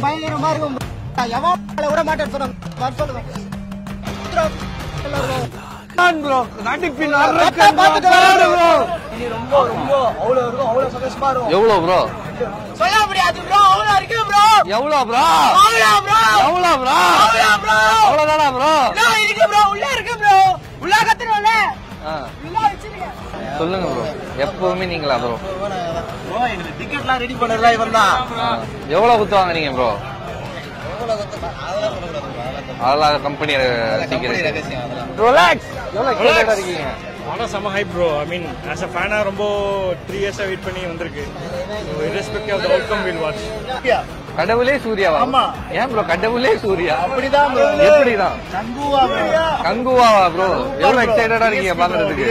பயங்கரமா இருக்கும். எவன் விட மாட்டேன்னு சொன்னாங்க. எவ்வளவு ப்ரோ? சொல்ல முடியாது ப்ரோ. அவ்வளவு இருக்கு ப்ரோ. எவ்வளவு ப்ரோ? எவ்வளவு ப்ரோ? அவ்வளவுதானா ப்ரோ? இருக்கு ப்ரோ. உள்ள இருக்கு ப்ரோ. உள்ள கத்துறோம்ல. சொல்லுங்க ப்ரோ. எப்பவுமே நீங்களா ப்ரோ? ப்ரோ எனக்கு டிக்கெட்லாம் ரெடி பண்ணறல இவன் தான். எவ்வளவு குத்து வாங்குறீங்க ப்ரோ? அதெல்லாம் கம்பெனி சீக்கிரம். ரிலாக்ஸ். எவ்வளவு எக்ஸைட்டடா இருக்கீங்க? ஆனா செம hype bro. I mean as a ஃபேனா ரொம்ப 3 இயர்ஸா வெயிட் பண்ணி வந்திருக்கு. irrespective of the outcome we'll watch. கடவுளே சூர்யாவா? ஆமா. ஏன் ப்ரோ கடவுளே சூர்யா? அப்படிதான் ப்ரோ. எப்படிதான்? கங்குவாவா ப்ரோ? எவ்வளவு எக்ஸைட்டடா இருக்கீங்க பாக்குறதுக்கு?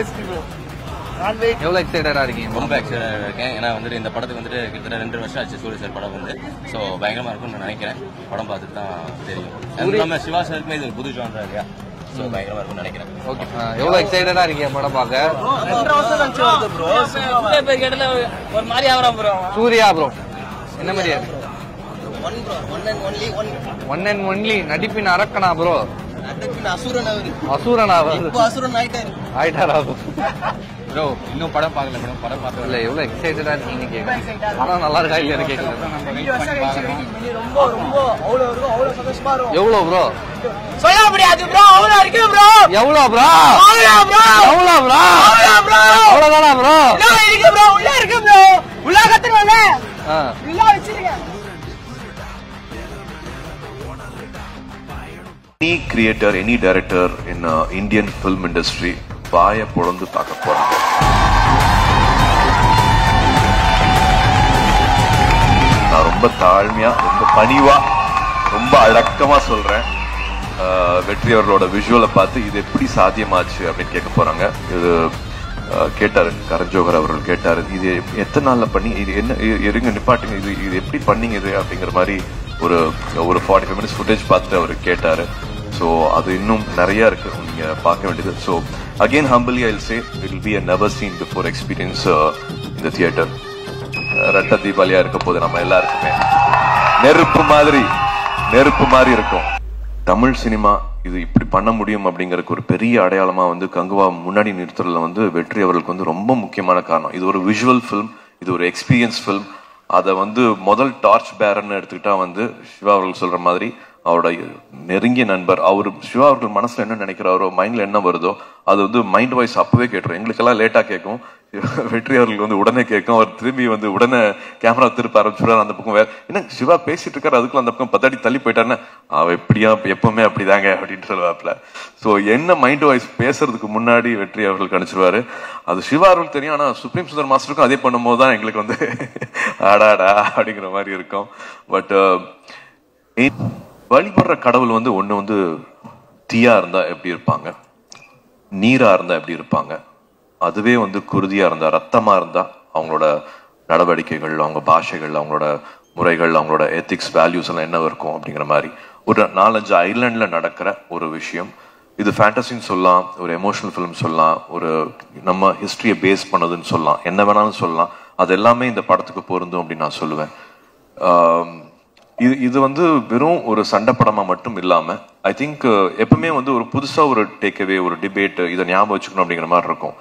எவ்வளவு எக்ஸைட்டடா இருக்கீங்க? ரொம்ப எக்ஸைட்டடா இருக்கேன். ஏன்னா வந்துட்டு இந்த படத்துக்கு வந்துட்டு கிட்டத்தட்ட 2 வருஷம் ஆச்சு சூரிய சார் படம் வந்து. ஸோ பயங்கரமா இருக்கும்னு நான் நினைக்கிறேன். படம் பார்த்துட்டு தான் தெரியும். நம்ம சிவா சாருக்குமே இது ஒரு புது ஜான்ரா இல்லையா? ஸோ பயங்கரமா இருக்கும்னு நினைக்கிறேன். ஓகே. எவ்வளவு எக்ஸைட்டடா இருக்கீங்க படம் பார்க்க? 2 வருஷம் கழிச்சு வருது ப்ரோ. ஒரு மாதிரி ஆவறான் ப்ரோ. சூர்யா ப்ரோ என்ன மாதிரியா? ஒன் அண்ட் ஒன்லி நடிப்பின் அரக்கனா ப்ரோ? அசுரன் ஆயிட்டாரா ப்ரோ இன்னும் படம் பார்க்கல ப்ரோ. படம் பார்க்கல. இல்ல எவ்வளவு எக்ஸைட்டடா இருக்கீங்க கேக்குறேன். படம் நல்லா இருக்கா இல்லையா கேக்குறேன். எவ்வளவு ப்ரோ? சொல்ல முடியாது ப்ரோ. அவ்வளவு இருக்கு ப்ரோ. எவ்வளவு ப்ரோ? எவ்வளவு ப்ரோ? அவ்வளவுதானா ப்ரோ? இருக்கு ப்ரோ. உள்ள இருக்கு ப்ரோ. உள்ள கத்துறோம்ல. உள்ள வச்சிருங்க. Any creator, any director in Indian film industry வாய பொளந்து பார்க்க போறாங்க. நான் ரொம்ப தாழ்மையா, ரொம்ப பணிவா, ரொம்ப அடக்கமா சொல்றேன். வெற்றி அவர்களோட விஷுவலை பார்த்து இது எப்படி சாத்தியமாச்சு அப்படின்னு கேட்க போறாங்க. இது கேட்டாரு கரண் ஜோஹர் அவர்கள் கேட்டாரு, இது எத்தனை நாள்ல பண்ணி, இது என்ன இருங்க நிப்பாட்டுங்க, இது எப்படி பண்ணீங்க இது அப்படிங்கிற மாதிரி ஒரு 45 minutes ஃபுட்டேஜ் பார்த்துட்டு அவர் கேட்டாரு. ஸோ அது இன்னும் நிறைய இருக்கு நீங்க பார்க்க வேண்டியது. So again humbly Jal say it will be a never seen before experience in the theater. ரெட்ட தீபாவளியா இருக்க போது நம்ம எல்லாருக்குமே நெருப்பு மாதிரி இருக்கும். தமிழ் சினிமா இது இப்படி பண்ண முடியும் அப்படிங்கறதுக்கு ஒரு பெரிய அடையாளமா வந்து கங்குவா முன்னாடி நிறுத்துறதுல வந்து வெற்றி அவர்களுக்கு வந்து ரொம்ப முக்கியமான காரணம். இது ஒரு விஷுவல் ஃபிலிம், இது ஒரு எக்ஸ்பீரியன்ஸ் ஃபிலிம். அதை வந்து முதல் டார்ச் பேரர்னு எடுத்துக்கிட்டா வந்து சிவா அவர்கள் சொல்ற மாதிரி அவரோட நெருங்கிய நண்பர். அவர் சிவா அவர்கள் மனசுல என்ன நினைக்கிறாரோ, மைண்ட்ல என்ன வருதோ அது வந்து மைண்ட் வாய்ஸ் அப்பவே கேட்டுரும். எங்களுக்கெல்லாம் லேட்டா கேட்கும், வெற்றி அவர்களுக்கு வந்து உடனே கேட்கும். அவர் திரும்பி வந்து உடனே கேமரா திருப்ப ஆரம்பிச்சுடுறாரு. அந்த பக்கம் வேற என்ன சிவா பேசிட்டு இருக்காரு, அதுக்குள்ள அந்த பக்கம் 10 அடி தள்ளி போயிட்டாருன்னா அவ எப்படியா எப்பவுமே அப்படிதாங்க அப்படின்னு சொல்லுவாப்ல. ஸோ என்ன மைண்ட் வாய்ஸ் பேசுறதுக்கு முன்னாடி வெற்றி அவர்கள் கணிச்சிருவாரு. அது சிவா அவர்களுக்கு தெரியும். ஆனா சுப்ரீம் சுந்தர் மாஸ்டருக்கும் அதே பண்ணும்போது தான் எங்களுக்கு வந்து ஆடாடா அப்படிங்கிற மாதிரி இருக்கும். பட் வழிபடுற கடவுள் வந்து ஒண்ணு வந்து தீயா இருந்தா எப்படி இருப்பாங்க, நீரா இருந்தா எப்படி இருப்பாங்க, அதுவே வந்து குருதியா இருந்தா, ரத்தமா இருந்தா அவங்களோட நடவடிக்கைகள், அவங்க பாஷைகள், அவங்களோட முறைகள், அவங்களோட எத்திக்ஸ் வேல்யூஸ் எல்லாம் என்ன இருக்கும் அப்படிங்கிற மாதிரி ஒரு 4-5 ஐலாண்ட்ல நடக்கிற ஒரு விஷயம். இது ஃபேண்டசின்னு சொல்லலாம், ஒரு எமோஷனல் ஃபிலிம் சொல்லலாம், ஒரு நம்ம ஹிஸ்டரியை பேஸ் பண்ணதுன்னு சொல்லலாம், என்ன வேணாலும் சொல்லலாம். அது எல்லாமே இந்த படத்துக்கு பொருந்தும் அப்படின்னு நான் சொல்லுவேன். இது வந்து வெறும் ஒரு சண்டை படமா மட்டும் இல்லாம ஐ திங்க் எப்பவுமே வந்து ஒரு புதுசா ஒரு டேக்அவே, ஒரு டிபேட், இதை ஞாபகம் வச்சுக்கணும் அப்படிங்கிற மாதிரி இருக்கும்.